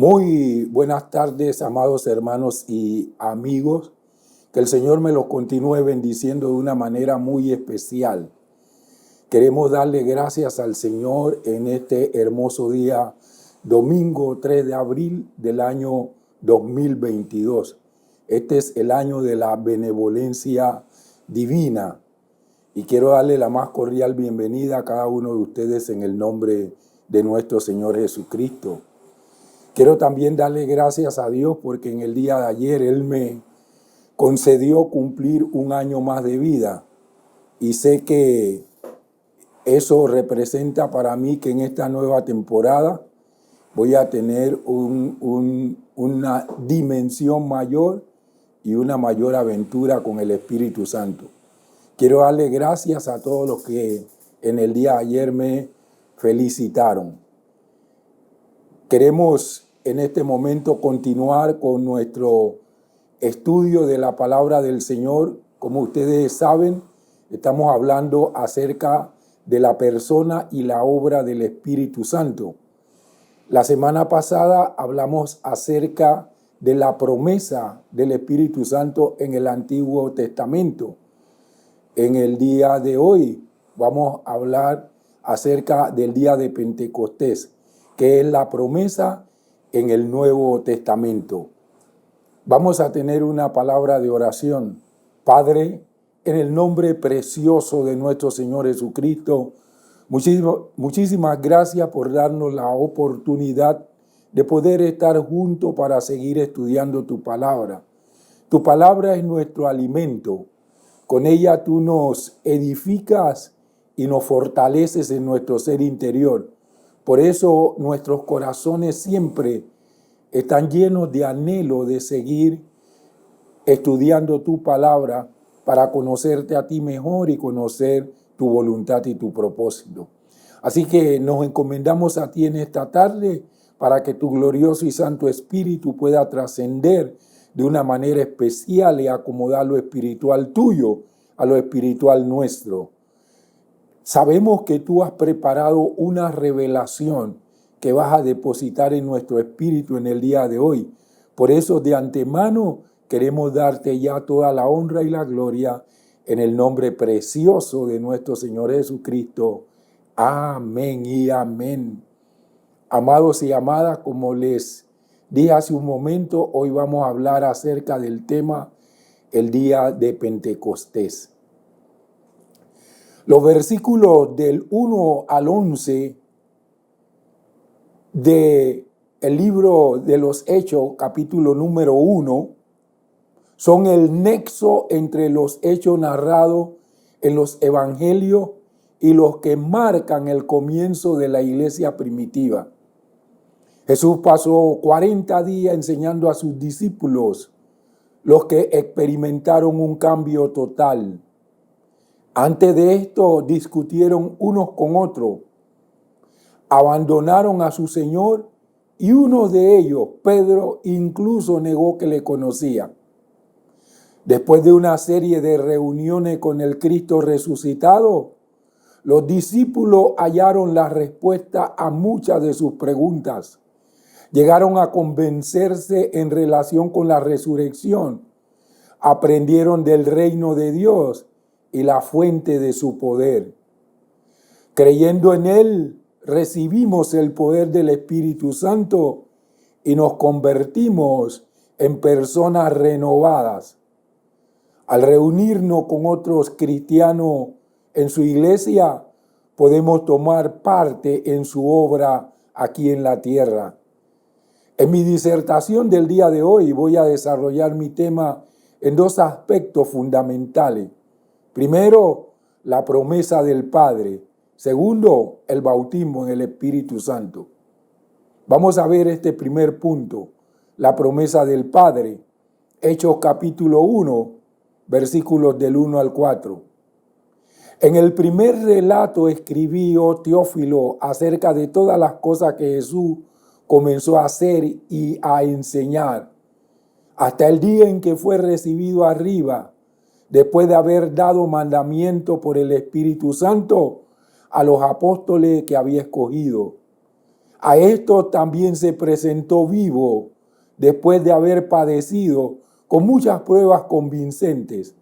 Muy buenas tardes, amados hermanos y amigos. Que el Señor me los continúe bendiciendo de una manera muy especial. Queremos darle gracias al Señor en este hermoso día, domingo 3 de abril del año 2022. Este es el año de la benevolencia divina. Y quiero darle la más cordial bienvenida a cada uno de ustedes en el nombre de nuestro Señor Jesucristo. Quiero también darle gracias a Dios porque en el día de ayer Él me concedió cumplir un año más de vida. Y sé que eso representa para mí que en esta nueva temporada voy a tener una dimensión mayor y una mayor aventura con el Espíritu Santo. Quiero darle gracias a todos los que en el día de ayer me felicitaron. Queremos en este momento continuar con nuestro estudio de la palabra del Señor. Como ustedes saben, estamos hablando acerca de la persona y la obra del Espíritu Santo. La semana pasada hablamos acerca de la promesa del Espíritu Santo en el Antiguo Testamento. En el día de hoy vamos a hablar acerca del día de Pentecostés, que es la promesa en el Nuevo Testamento. Vamos a tener una palabra de oración. Padre, en el nombre precioso de nuestro Señor Jesucristo, muchísimas gracias por darnos la oportunidad de poder estar juntos para seguir estudiando tu palabra. Tu palabra es nuestro alimento. Con ella tú nos edificas y nos fortaleces en nuestro ser interior. Por eso nuestros corazones siempre están llenos de anhelo de seguir estudiando tu palabra para conocerte a ti mejor y conocer tu voluntad y tu propósito. Así que nos encomendamos a ti en esta tarde para que tu glorioso y santo Espíritu pueda trascender de una manera especial y acomodar lo espiritual tuyo a lo espiritual nuestro. Sabemos que tú has preparado una revelación que vas a depositar en nuestro espíritu en el día de hoy. Por eso de antemano queremos darte ya toda la honra y la gloria en el nombre precioso de nuestro Señor Jesucristo. Amén y amén. Amados y amadas, como les dije hace un momento, hoy vamos a hablar acerca del tema el día de Pentecostés. Los versículos del 1 al 11 del libro de los Hechos, capítulo número 1, son el nexo entre los hechos narrados en los evangelios y los que marcan el comienzo de la iglesia primitiva. Jesús pasó 40 días enseñando a sus discípulos, los que experimentaron un cambio total. Antes de esto discutieron unos con otros, abandonaron a su Señor y uno de ellos, Pedro, incluso negó que le conocía. Después de una serie de reuniones con el Cristo resucitado, los discípulos hallaron la respuesta a muchas de sus preguntas. Llegaron a convencerse en relación con la resurrección. Aprendieron del reino de Dios y la fuente de su poder. Creyendo en Él, recibimos el poder del Espíritu Santo y nos convertimos en personas renovadas. Al reunirnos con otros cristianos en su iglesia, podemos tomar parte en su obra aquí en la tierra. En mi disertación del día de hoy voy a desarrollar mi tema en dos aspectos fundamentales. Primero, la promesa del Padre. Segundo, el bautismo en el Espíritu Santo. Vamos a ver este primer punto, la promesa del Padre. Hechos capítulo 1, versículos del 1 al 4. En el primer relato escribí, oh Teófilo, acerca de todas las cosas que Jesús comenzó a hacer y a enseñar, hasta el día en que fue recibido arriba, después de haber dado mandamiento por el Espíritu Santo a los apóstoles que había escogido. A esto también se presentó vivo después de haber padecido con muchas pruebas convincentes.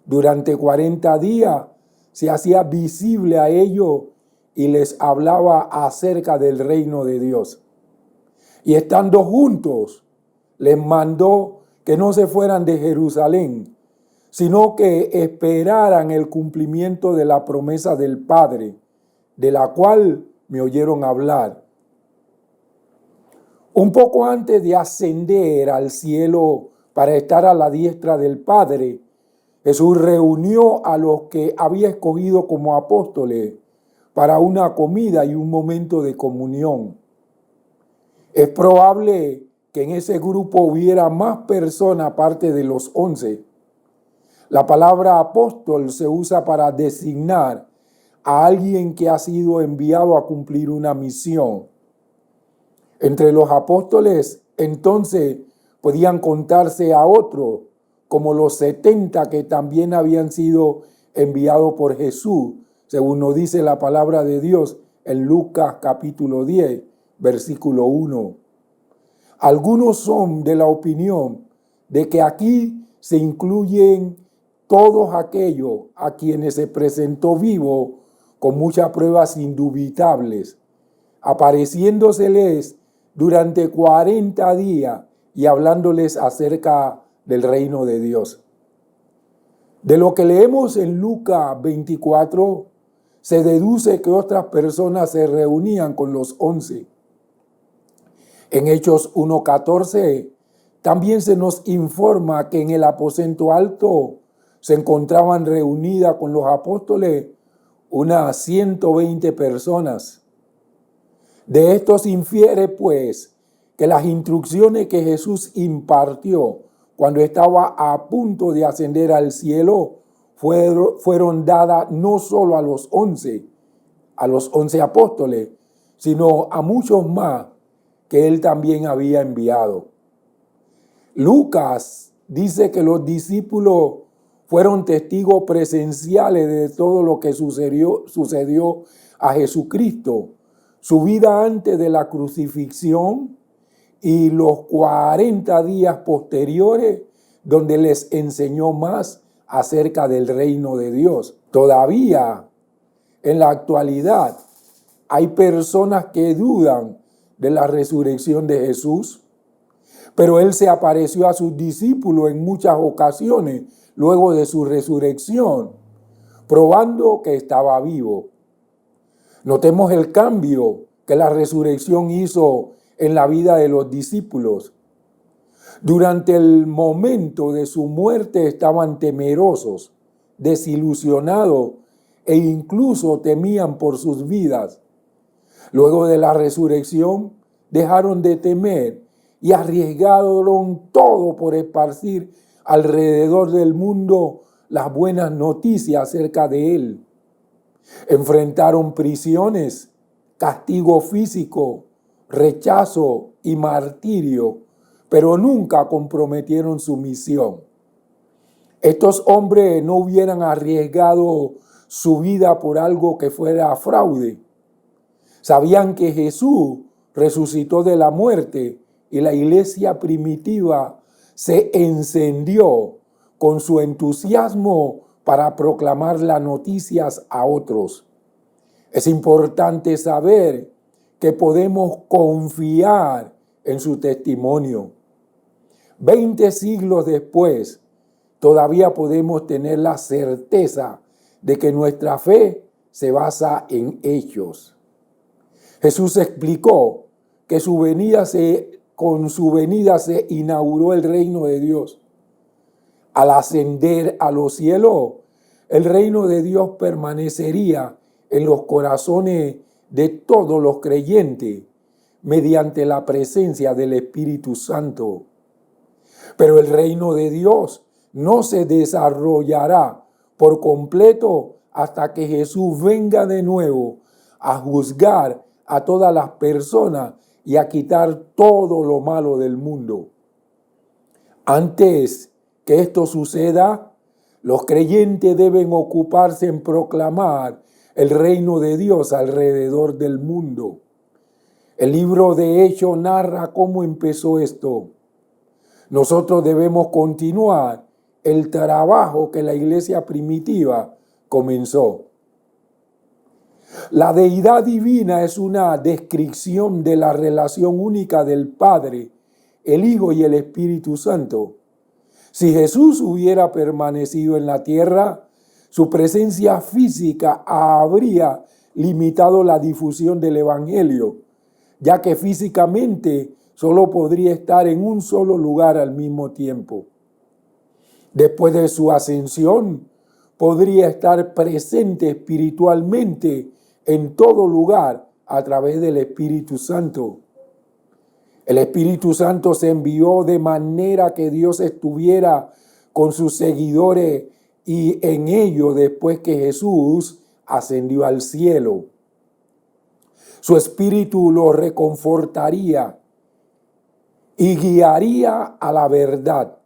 Durante 40 días se hacía visible a ellos y les hablaba acerca del reino de Dios. Y estando juntos, les mandó que no se fueran de Jerusalén, sino que esperaran el cumplimiento de la promesa del Padre, de la cual me oyeron hablar. Un poco antes de ascender al cielo para estar a la diestra del Padre, Jesús reunió a los que había escogido como apóstoles para una comida y un momento de comunión. Es probable que en ese grupo hubiera más personas aparte de los 11. La palabra apóstol se usa para designar a alguien que ha sido enviado a cumplir una misión. Entre los apóstoles, entonces, podían contarse a otros, como los 70 que también habían sido enviados por Jesús, según nos dice la palabra de Dios en Lucas capítulo 10, versículo 1. Algunos son de la opinión de que aquí se incluyen todos aquellos a quienes se presentó vivo con muchas pruebas indubitables, apareciéndoseles durante 40 días y hablándoles acerca del reino de Dios. De lo que leemos en Lucas 24, se deduce que otras personas se reunían con los 11. En Hechos 1:14 también se nos informa que en el aposento alto se encontraban reunidas con los apóstoles unas 120 personas. De esto se infiere, pues, que las instrucciones que Jesús impartió cuando estaba a punto de ascender al cielo fueron dadas no solo a los 11 apóstoles, sino a muchos más que él también había enviado. Lucas dice que los discípulos fueron testigos presenciales de todo lo que sucedió a Jesucristo, su vida antes de la crucifixión y los 40 días posteriores, donde les enseñó más acerca del reino de Dios. Todavía, en la actualidad, hay personas que dudan de la resurrección de Jesús, pero él se apareció a sus discípulos en muchas ocasiones luego de su resurrección, probando que estaba vivo. Notemos el cambio que la resurrección hizo en la vida de los discípulos. Durante el momento de su muerte estaban temerosos, desilusionados e incluso temían por sus vidas. Luego de la resurrección dejaron de temer y arriesgaron todo por esparcir alrededor del mundo las buenas noticias acerca de él. Enfrentaron prisiones, castigo físico, rechazo y martirio, pero nunca comprometieron su misión. Estos hombres no hubieran arriesgado su vida por algo que fuera fraude. Sabían que Jesús resucitó de la muerte y la iglesia primitiva se encendió con su entusiasmo para proclamar las noticias a otros. Es importante saber que podemos confiar en su testimonio. 20 siglos después, todavía podemos tener la certeza de que nuestra fe se basa en hechos. Jesús explicó que con su venida se inauguró el reino de Dios. Al ascender a los cielos, el reino de Dios permanecería en los corazones de todos los creyentes mediante la presencia del Espíritu Santo. Pero el reino de Dios no se desarrollará por completo hasta que Jesús venga de nuevo a juzgar a todas las personas y a quitar todo lo malo del mundo. Antes que esto suceda, los creyentes deben ocuparse en proclamar el reino de Dios alrededor del mundo. El libro de Hechos narra cómo empezó esto. Nosotros debemos continuar el trabajo que la iglesia primitiva comenzó. La deidad divina es una descripción de la relación única del Padre, el Hijo y el Espíritu Santo. Si Jesús hubiera permanecido en la tierra, su presencia física habría limitado la difusión del Evangelio, ya que físicamente solo podría estar en un solo lugar al mismo tiempo. Después de su ascensión, podría estar presente espiritualmente en todo lugar a través del Espíritu Santo. El Espíritu Santo se envió de manera que Dios estuviera con sus seguidores y en ello después que Jesús ascendió al cielo. Su Espíritu lo reconfortaría y guiaría a la verdad,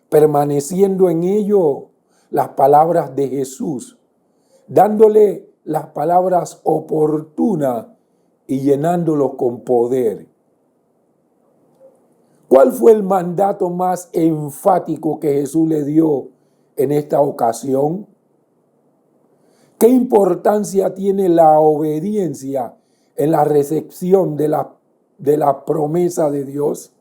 permaneciendo en ello las palabras de Jesús, dándole las palabras oportunas y llenándolos con poder. ¿Cuál fue el mandato más enfático que Jesús le dio en esta ocasión? ¿Qué importancia tiene la obediencia en la recepción de la promesa de Dios?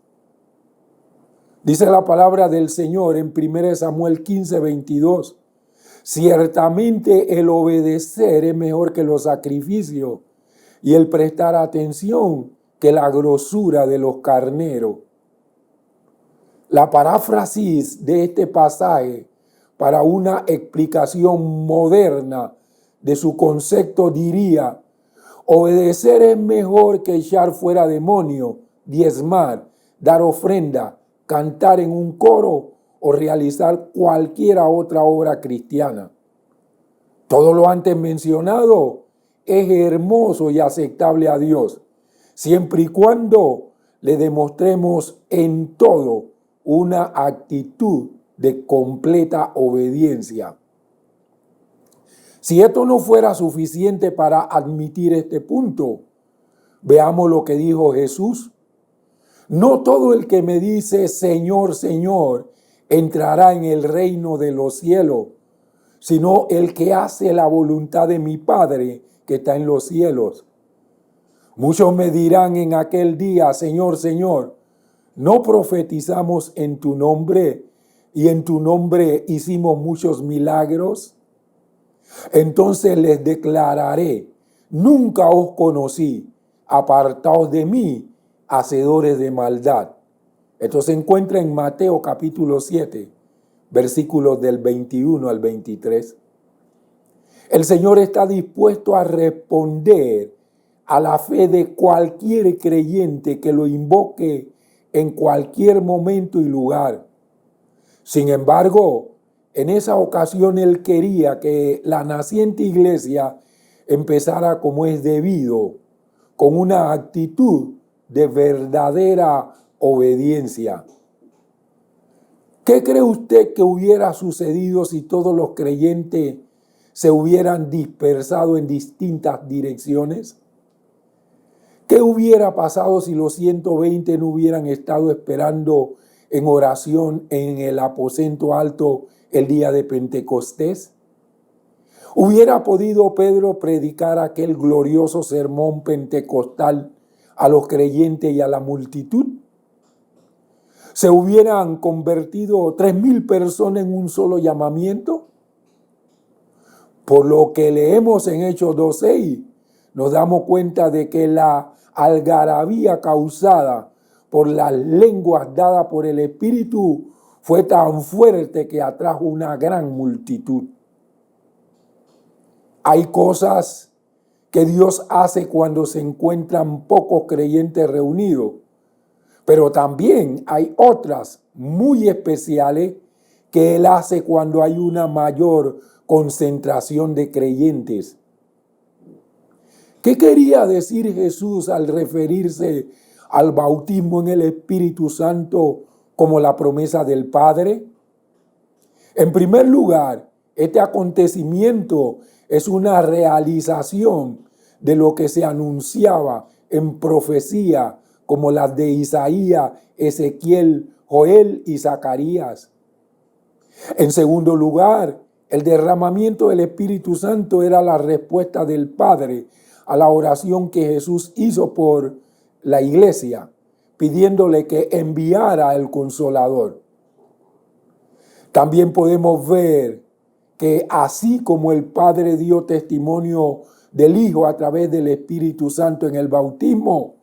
Dice la palabra del Señor en 1 Samuel 15:22. Ciertamente el obedecer es mejor que los sacrificios y el prestar atención que la grosura de los carneros. La paráfrasis de este pasaje para una explicación moderna de su concepto diría: obedecer es mejor que echar fuera demonios, diezmar, dar ofrenda, cantar en un coro o realizar cualquier otra obra cristiana. Todo lo antes mencionado es hermoso y aceptable a Dios, siempre y cuando le demostremos en todo una actitud de completa obediencia. Si esto no fuera suficiente para admitir este punto, veamos lo que dijo Jesús. No todo el que me dice Señor, Señor, entrará en el reino de los cielos, sino el que hace la voluntad de mi Padre que está en los cielos. Muchos me dirán en aquel día: Señor, Señor, ¿no profetizamos en tu nombre y en tu nombre hicimos muchos milagros? Entonces les declararé: nunca os conocí, apartaos de mí, hacedores de maldad. Esto se encuentra en Mateo capítulo 7, versículos del 21 al 23. El Señor está dispuesto a responder a la fe de cualquier creyente que lo invoque en cualquier momento y lugar. Sin embargo, en esa ocasión Él quería que la naciente iglesia empezara como es debido, con una actitud de verdadera obediencia. ¿Qué cree usted que hubiera sucedido si todos los creyentes se hubieran dispersado en distintas direcciones? ¿Qué hubiera pasado si los 120 no hubieran estado esperando en oración en el aposento alto el día de Pentecostés? ¿Hubiera podido Pedro predicar aquel glorioso sermón pentecostal a los creyentes y a la multitud? ¿Se hubieran convertido 3,000 personas en un solo llamamiento? Por lo que leemos en Hechos 2:6, nos damos cuenta de que la algarabía causada por las lenguas dadas por el Espíritu fue tan fuerte que atrajo una gran multitud. Hay cosas que Dios hace cuando se encuentran pocos creyentes reunidos, pero también hay otras muy especiales que Él hace cuando hay una mayor concentración de creyentes. ¿Qué quería decir Jesús al referirse al bautismo en el Espíritu Santo como la promesa del Padre? En primer lugar, este acontecimiento es una realización de lo que se anunciaba en profecía, como las de Isaías, Ezequiel, Joel y Zacarías. En segundo lugar, el derramamiento del Espíritu Santo era la respuesta del Padre a la oración que Jesús hizo por la iglesia, pidiéndole que enviara el Consolador. También podemos ver que así como el Padre dio testimonio del Hijo a través del Espíritu Santo en el bautismo,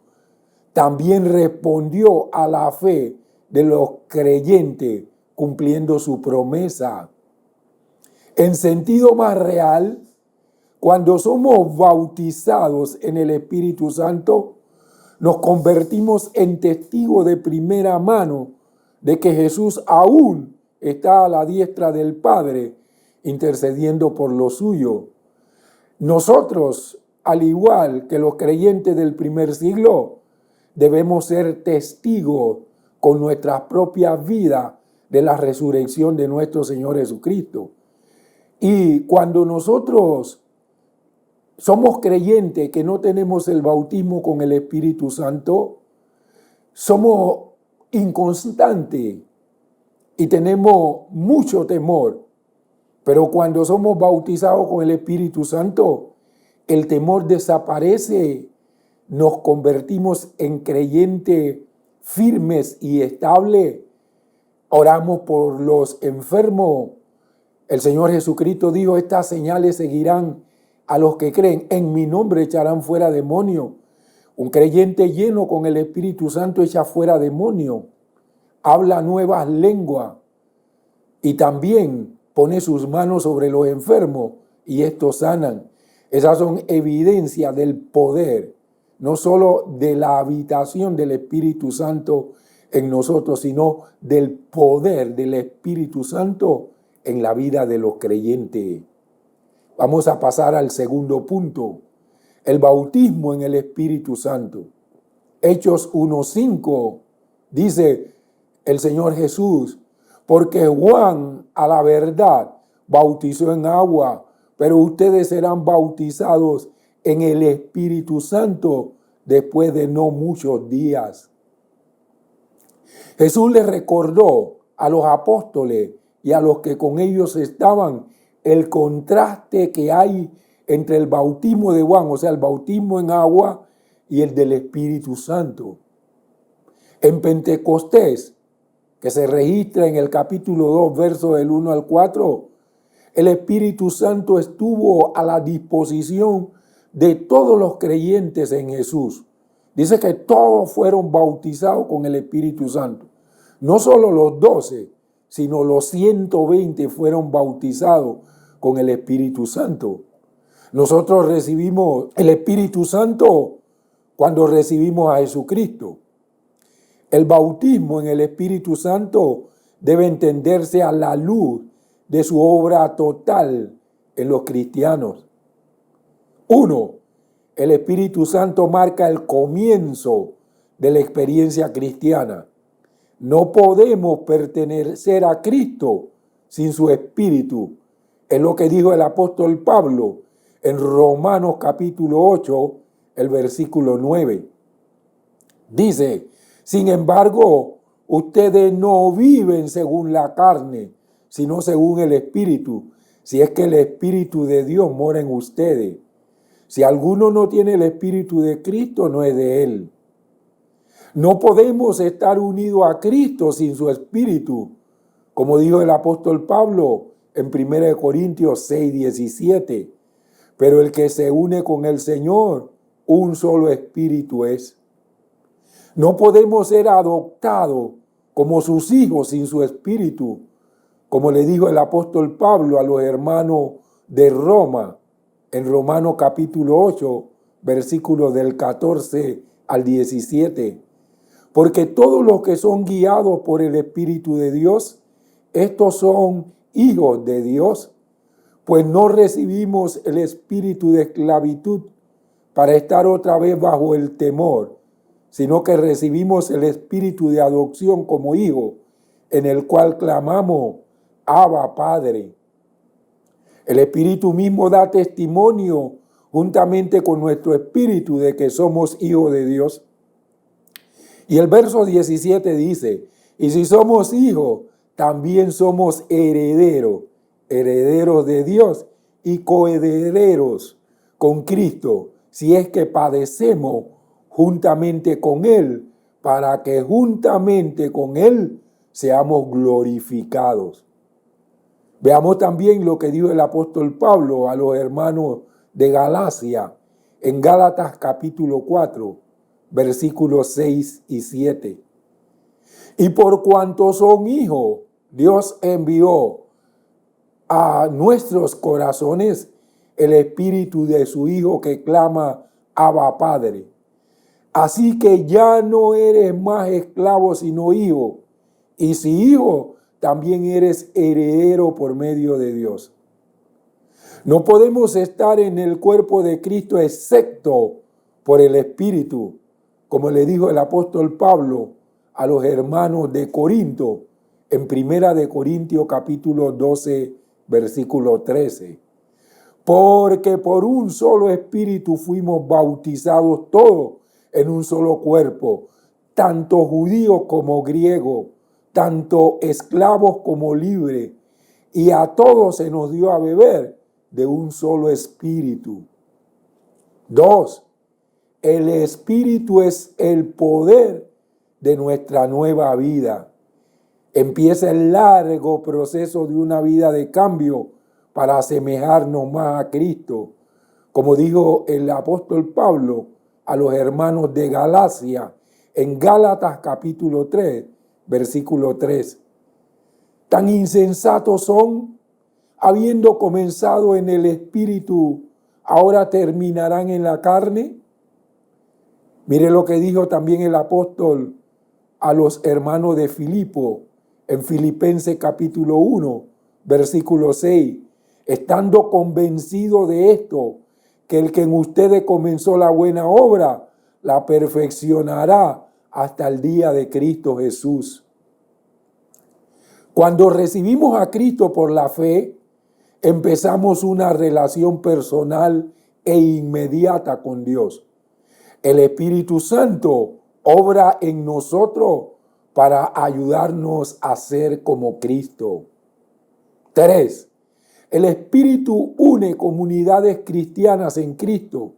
también respondió a la fe de los creyentes cumpliendo su promesa. En sentido más real, cuando somos bautizados en el Espíritu Santo, nos convertimos en testigos de primera mano de que Jesús aún está a la diestra del Padre, intercediendo por lo suyo. Nosotros, al igual que los creyentes del primer siglo, debemos ser testigos con nuestras propias vidas de la resurrección de nuestro Señor Jesucristo. Y cuando nosotros somos creyentes que no tenemos el bautismo con el Espíritu Santo, somos inconstantes y tenemos mucho temor. Pero cuando somos bautizados con el Espíritu Santo, el temor desaparece, nos convertimos en creyentes firmes y estables, oramos por los enfermos. El Señor Jesucristo dijo, estas señales seguirán a los que creen, en mi nombre echarán fuera demonios. Un creyente lleno con el Espíritu Santo echa fuera demonios, habla nuevas lenguas y también pone sus manos sobre los enfermos y estos sanan. Esas son evidencias del poder, no solo de la habitación del Espíritu Santo en nosotros, sino del poder del Espíritu Santo en la vida de los creyentes. Vamos a pasar al segundo punto, el bautismo en el Espíritu Santo. Hechos 1:5 dice el Señor Jesús, porque Juan a la verdad bautizó en agua, pero ustedes serán bautizados en el Espíritu Santo después de no muchos días. Jesús les recordó a los apóstoles y a los que con ellos estaban el contraste que hay entre el bautismo de Juan, o sea, el bautismo en agua, y el del Espíritu Santo. En Pentecostés, que se registra en el capítulo 2, versos del 1 al 4, el Espíritu Santo estuvo a la disposición de todos los creyentes en Jesús. Dice que todos fueron bautizados con el Espíritu Santo. No solo los 12, sino los 120 fueron bautizados con el Espíritu Santo. Nosotros recibimos el Espíritu Santo cuando recibimos a Jesucristo. El bautismo en el Espíritu Santo debe entenderse a la luz de su obra total en los cristianos. 1. El Espíritu Santo marca el comienzo de la experiencia cristiana. No podemos pertenecer a Cristo sin su Espíritu. Es lo que dijo el apóstol Pablo en Romanos capítulo 8, el versículo 9. Dice, sin embargo, ustedes no viven según la carne, sino según el Espíritu, si es que el Espíritu de Dios mora en ustedes. Si alguno no tiene el Espíritu de Cristo, no es de él. No podemos estar unidos a Cristo sin su Espíritu, como dijo el apóstol Pablo en 1 Corintios 6:17. Pero el que se une con el Señor, un solo Espíritu es. No podemos ser adoptados como sus hijos sin su Espíritu, como le dijo el apóstol Pablo a los hermanos de Roma, en Romanos capítulo 8, versículos del 14 al 17. Porque todos los que son guiados por el Espíritu de Dios, estos son hijos de Dios, pues no recibimos el espíritu de esclavitud para estar otra vez bajo el temor, sino que recibimos el espíritu de adopción como hijo, en el cual clamamos, Abba, Padre. El Espíritu mismo da testimonio juntamente con nuestro espíritu de que somos hijos de Dios. Y el verso 17 dice, y si somos hijos, también somos herederos, herederos de Dios y coherederos con Cristo, si es que padecemos juntamente con Él, para que juntamente con Él seamos glorificados. Veamos también lo que dijo el apóstol Pablo a los hermanos de Galacia, en Gálatas capítulo 4, versículos 6 y 7. Y por cuanto son hijos, Dios envió a nuestros corazones el espíritu de su Hijo que clama, Abba Padre. Así que ya no eres más esclavo sino hijo, y si hijo, también eres heredero por medio de Dios. No podemos estar en el cuerpo de Cristo excepto por el Espíritu, como le dijo el apóstol Pablo a los hermanos de Corinto, en 1 Corintios capítulo 12, versículo 13. Porque por un solo Espíritu fuimos bautizados todos en un solo cuerpo, tanto judíos como griegos, tanto esclavos como libres, y a todos se nos dio a beber de un solo espíritu. 2. El espíritu es el poder de nuestra nueva vida. Empieza el largo proceso de una vida de cambio para asemejarnos más a Cristo, como dijo el apóstol Pablo a los hermanos de Galacia en Gálatas capítulo 3, versículo 3. Tan insensatos son, habiendo comenzado en el espíritu, ahora terminarán en la carne. Mire lo que dijo también el apóstol a los hermanos de Filipo en Filipenses capítulo 1, versículo 6. Estando convencido de esto, que el que en ustedes comenzó la buena obra, la perfeccionará hasta el día de Cristo Jesús. Cuando recibimos a Cristo por la fe, empezamos una relación personal e inmediata con Dios. El Espíritu Santo obra en nosotros para ayudarnos a ser como Cristo. 3. El Espíritu une comunidades cristianas en Cristo,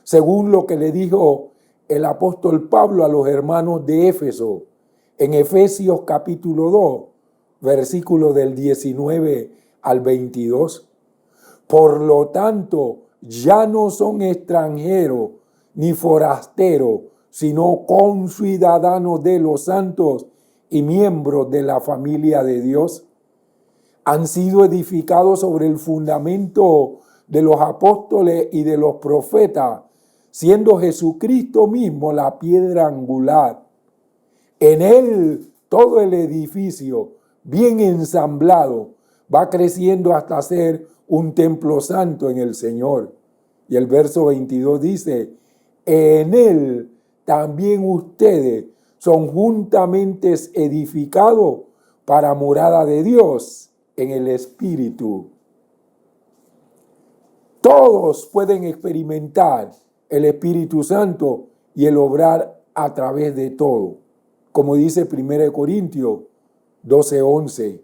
según lo que le dijo el apóstol Pablo a los hermanos de Éfeso, en Efesios capítulo 2, versículos del 19 al 22. Por lo tanto, ya no son extranjeros ni forasteros, sino conciudadanos de los santos y miembros de la familia de Dios. Han sido edificados sobre el fundamento de los apóstoles y de los profetas, siendo Jesucristo mismo la piedra angular. En él todo el edificio, bien ensamblado, va creciendo hasta ser un templo santo en el Señor. Y el verso 22 dice, en él también ustedes son juntamente edificados para morada de Dios en el Espíritu. Todos pueden experimentar el Espíritu Santo y el obrar a través de todo, como dice 1 Corintios 12:11.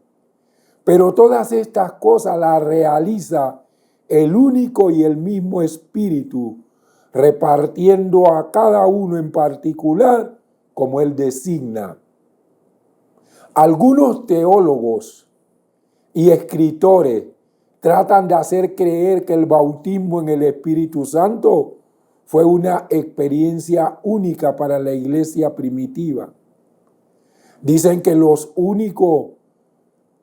Pero todas estas cosas las realiza el único y el mismo Espíritu, repartiendo a cada uno en particular como él designa. Algunos teólogos y escritores tratan de hacer creer que el bautismo en el Espíritu Santo fue una experiencia única para la iglesia primitiva. Dicen que los únicos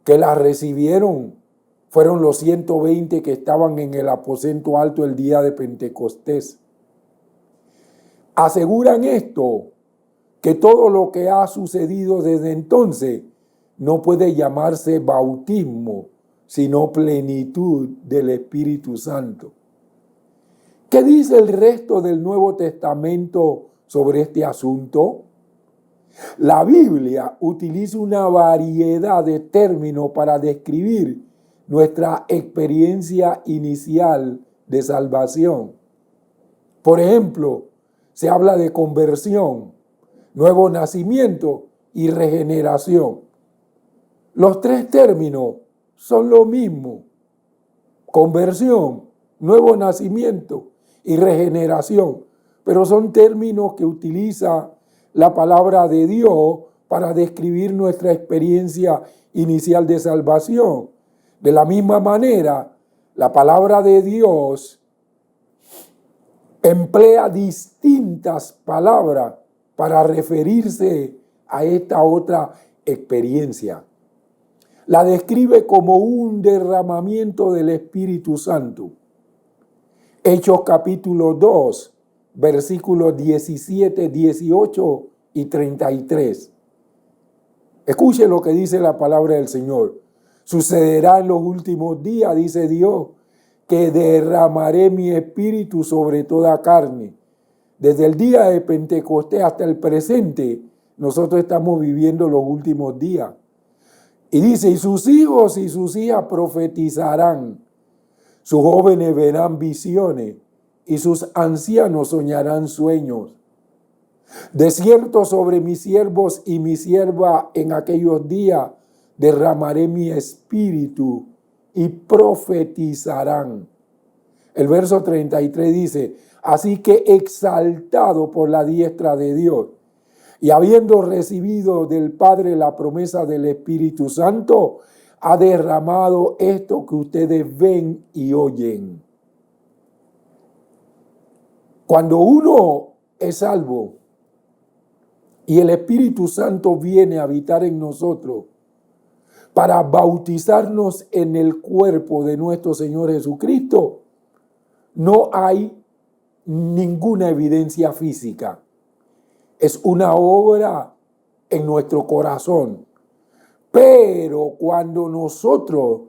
que la recibieron fueron los 120 que estaban en el aposento alto el día de Pentecostés. Aseguran esto, que todo lo que ha sucedido desde entonces no puede llamarse bautismo, sino plenitud del Espíritu Santo. ¿Qué dice el resto del Nuevo Testamento sobre este asunto? La Biblia utiliza una variedad de términos para describir nuestra experiencia inicial de salvación. Por ejemplo, se habla de conversión, nuevo nacimiento y regeneración. Los tres términos son lo mismo: conversión, nuevo nacimiento y regeneración, pero son términos que utiliza la palabra de Dios para describir nuestra experiencia inicial de salvación. De la misma manera, la palabra de Dios emplea distintas palabras para referirse a esta otra experiencia. La describe como un derramamiento del Espíritu Santo. Hechos capítulo 2, versículos 17, 18 y 33. Escuche lo que dice la palabra del Señor. Sucederá en los últimos días, dice Dios, que derramaré mi espíritu sobre toda carne. Desde el día de Pentecostés hasta el presente, nosotros estamos viviendo los últimos días. Y dice, y sus hijos y sus hijas profetizarán, sus jóvenes verán visiones y sus ancianos soñarán sueños. De cierto, sobre mis siervos y mi sierva en aquellos días derramaré mi espíritu y profetizarán. El verso 33 dice, así que exaltado por la diestra de Dios y habiendo recibido del Padre la promesa del Espíritu Santo, ha derramado esto que ustedes ven y oyen. Cuando uno es salvo y el Espíritu Santo viene a habitar en nosotros para bautizarnos en el cuerpo de nuestro Señor Jesucristo, no hay ninguna evidencia física. Es una obra en nuestro corazón. Pero cuando nosotros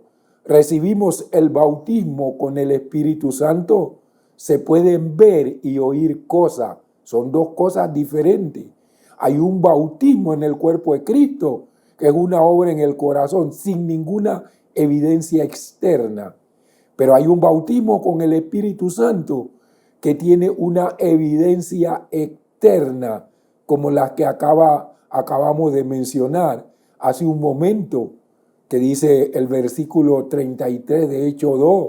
recibimos el bautismo con el Espíritu Santo, se pueden ver y oír cosas. Son dos cosas diferentes. Hay un bautismo en el cuerpo de Cristo, que es una obra en el corazón, sin ninguna evidencia externa. Pero hay un bautismo con el Espíritu Santo que tiene una evidencia externa, como las que acabamos de mencionar hace un momento, que dice el versículo 33 de Hechos 2.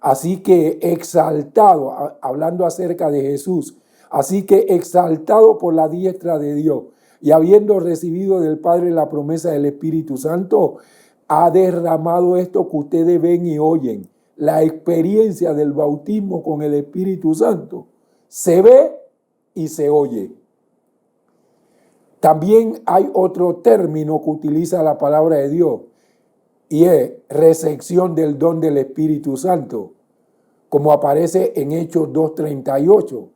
Así que exaltado, hablando acerca de Jesús, así que exaltado por la diestra de Dios y habiendo recibido del Padre la promesa del Espíritu Santo, ha derramado esto que ustedes ven y oyen. La experiencia del bautismo con el Espíritu Santo se ve y se oye. También hay otro término que utiliza la palabra de Dios y es recepción del don del Espíritu Santo, como aparece en Hechos 2:38,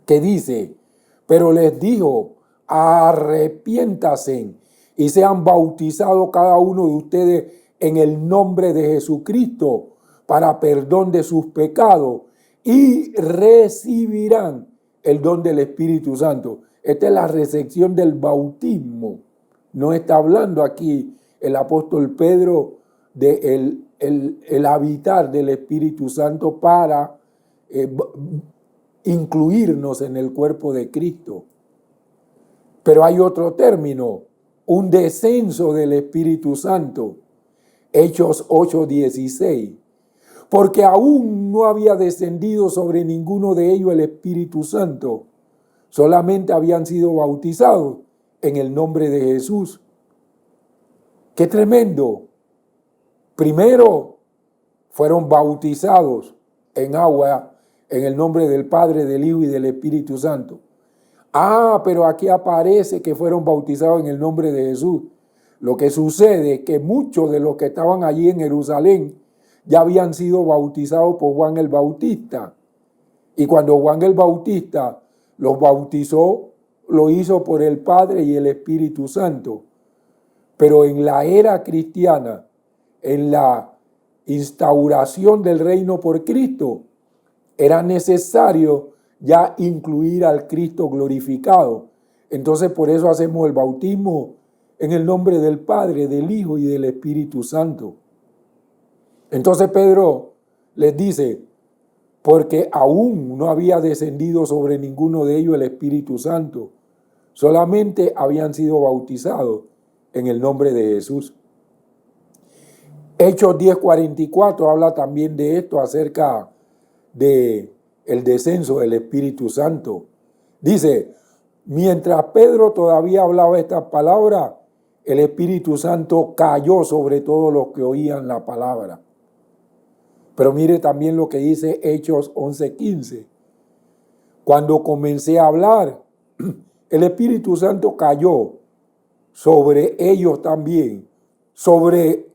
que dice, pero les dijo, arrepiéntanse y sean bautizados cada uno de ustedes en el nombre de Jesucristo para perdón de sus pecados y recibirán el don del Espíritu Santo. Esta es la recepción del bautismo. No está hablando aquí el apóstol Pedro de el habitar del Espíritu Santo para incluirnos en el cuerpo de Cristo. Pero hay otro término, un descenso del Espíritu Santo. Hechos 8:16. Porque aún no había descendido sobre ninguno de ellos el Espíritu Santo. Solamente habían sido bautizados en el nombre de Jesús. ¡Qué tremendo! Primero fueron bautizados en agua en el nombre del Padre, del Hijo y del Espíritu Santo. Pero aquí aparece que fueron bautizados en el nombre de Jesús. Lo que sucede es que muchos de los que estaban allí en Jerusalén ya habían sido bautizados por Juan el Bautista. Y cuando Juan el Bautista los bautizó, lo hizo por el Padre y el Espíritu Santo. Pero en la era cristiana, en la instauración del reino por Cristo, era necesario ya incluir al Cristo glorificado. Entonces por eso hacemos el bautismo en el nombre del Padre, del Hijo y del Espíritu Santo. Entonces Pedro les dice, porque aún no había descendido sobre ninguno de ellos el Espíritu Santo. Solamente habían sido bautizados en el nombre de Jesús. Hechos 10:44 habla también de esto, acerca de el descenso del Espíritu Santo. Dice, mientras Pedro todavía hablaba estas palabras, el Espíritu Santo cayó sobre todos los que oían la palabra. Pero mire también lo que dice Hechos 11:15. Cuando comencé a hablar, el Espíritu Santo cayó sobre ellos también,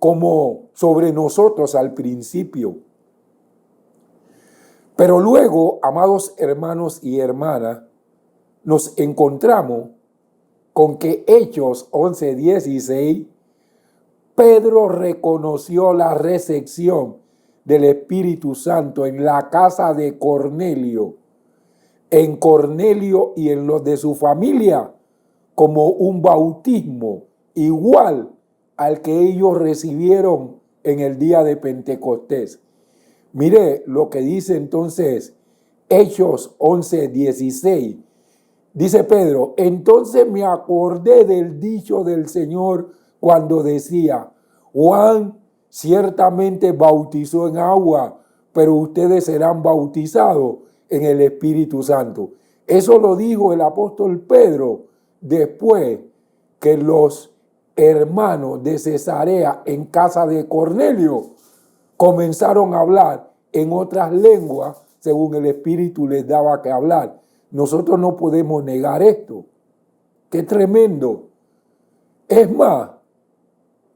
como sobre nosotros al principio. Pero luego, amados hermanos y hermanas, nos encontramos con que Hechos 11:16, Pedro reconoció la recepción del Espíritu Santo en la casa de Cornelio, en Cornelio y en los de su familia, como un bautismo igual al que ellos recibieron en el día de Pentecostés. Mire lo que dice entonces Hechos 11:16. Dice Pedro, entonces me acordé del dicho del Señor cuando decía, Juan ciertamente bautizó en agua, pero ustedes serán bautizados en el Espíritu Santo. Eso lo dijo el apóstol Pedro después que los hermanos de Cesarea en casa de Cornelio comenzaron a hablar en otras lenguas según el Espíritu les daba que hablar. Nosotros no podemos negar esto. ¡Qué tremendo! Es más,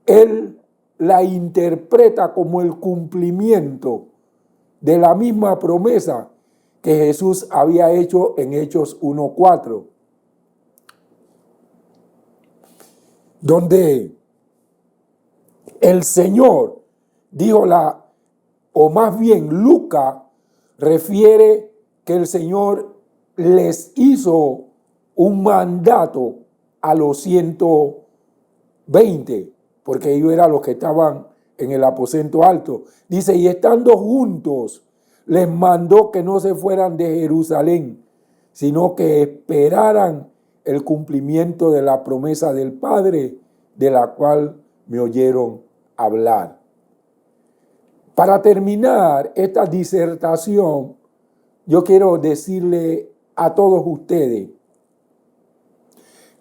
él la interpreta como el cumplimiento de la misma promesa que Jesús había hecho en Hechos 1:4, donde el Señor dijo o más bien Lucas refiere que el Señor les hizo un mandato a los 120, porque ellos eran los que estaban en el aposento alto. Dice, y estando juntos, les mandó que no se fueran de Jerusalén, sino que esperaran el cumplimiento de la promesa del Padre, de la cual me oyeron hablar. Para terminar esta disertación, yo quiero decirle a todos ustedes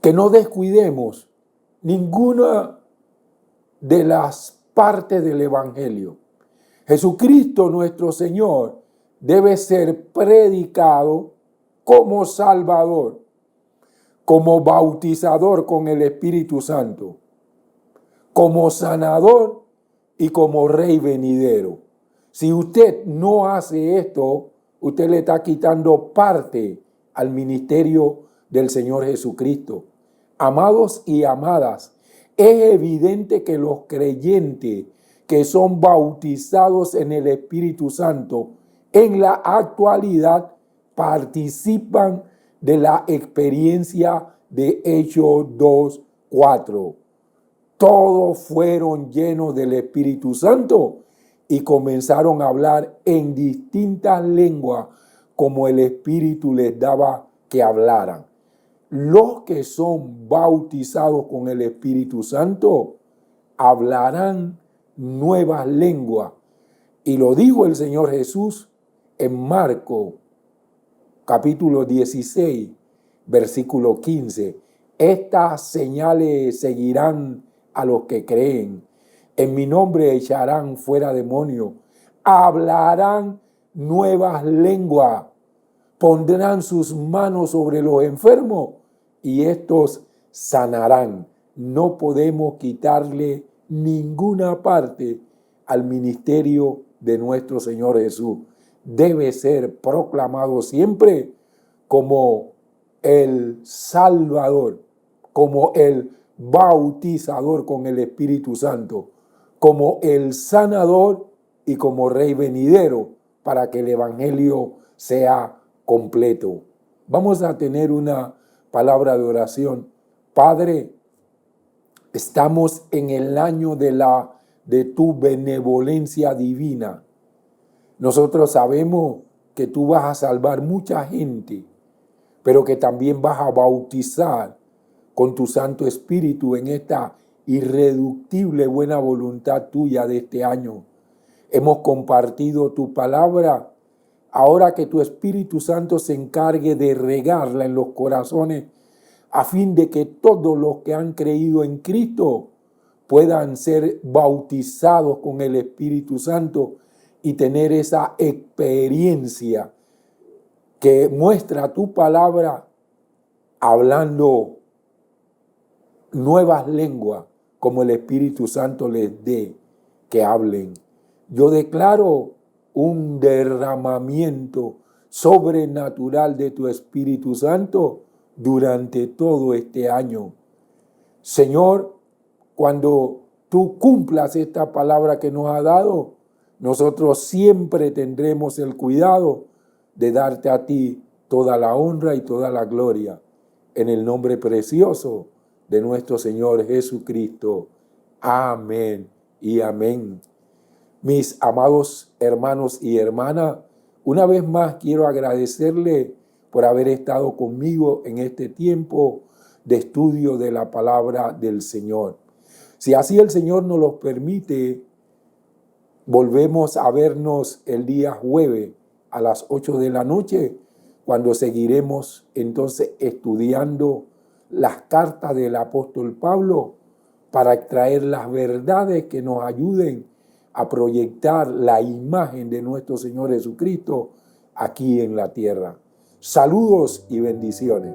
que no descuidemos ninguna de las partes del Evangelio. Jesucristo nuestro Señor debe ser predicado como Salvador, como bautizador con el Espíritu Santo, como sanador y como Rey venidero. Si usted no hace esto, usted le está quitando parte al ministerio del Señor Jesucristo. Amados y amadas, es evidente que los creyentes que son bautizados en el Espíritu Santo en la actualidad participan de la experiencia de Hechos 2:4. Todos fueron llenos del Espíritu Santo y comenzaron a hablar en distintas lenguas como el Espíritu les daba que hablaran. Los que son bautizados con el Espíritu Santo hablarán nuevas lenguas. Y lo dijo el Señor Jesús en Marcos capítulo 16, versículo 15. Estas señales seguirán a los que creen. En mi nombre echarán fuera demonios. Hablarán nuevas lenguas. Pondrán sus manos sobre los enfermos y estos sanarán. No podemos quitarle ninguna parte al ministerio de nuestro Señor Jesús. Debe ser proclamado siempre como el Salvador, como el bautizador con el Espíritu Santo, como el sanador y como Rey venidero, para que el Evangelio sea completo. Vamos a tener una palabra de oración. Padre, estamos en el año de tu benevolencia divina. Nosotros sabemos que tú vas a salvar mucha gente, pero que también vas a bautizar con tu Santo Espíritu en esta irreductible buena voluntad tuya de este año. Hemos compartido tu palabra. Ahora que tu Espíritu Santo se encargue de regarla en los corazones, a fin de que todos los que han creído en Cristo puedan ser bautizados con el Espíritu Santo y tener esa experiencia que muestra tu palabra hablando nuevas lenguas como el Espíritu Santo les dé que hablen. Yo declaro un derramamiento sobrenatural de tu Espíritu Santo durante todo este año. Señor, cuando tú cumplas esta palabra que nos ha dado, nosotros siempre tendremos el cuidado de darte a ti toda la honra y toda la gloria. En el nombre precioso de nuestro Señor Jesucristo. Amén y amén. Mis amados hermanos y hermanas, una vez más quiero agradecerle por haber estado conmigo en este tiempo de estudio de la palabra del Señor. Si así el Señor nos lo permite, volvemos a vernos el día jueves a las 8 de la noche, cuando seguiremos entonces estudiando las cartas del apóstol Pablo para extraer las verdades que nos ayuden a proyectar la imagen de nuestro Señor Jesucristo aquí en la tierra. Saludos y bendiciones.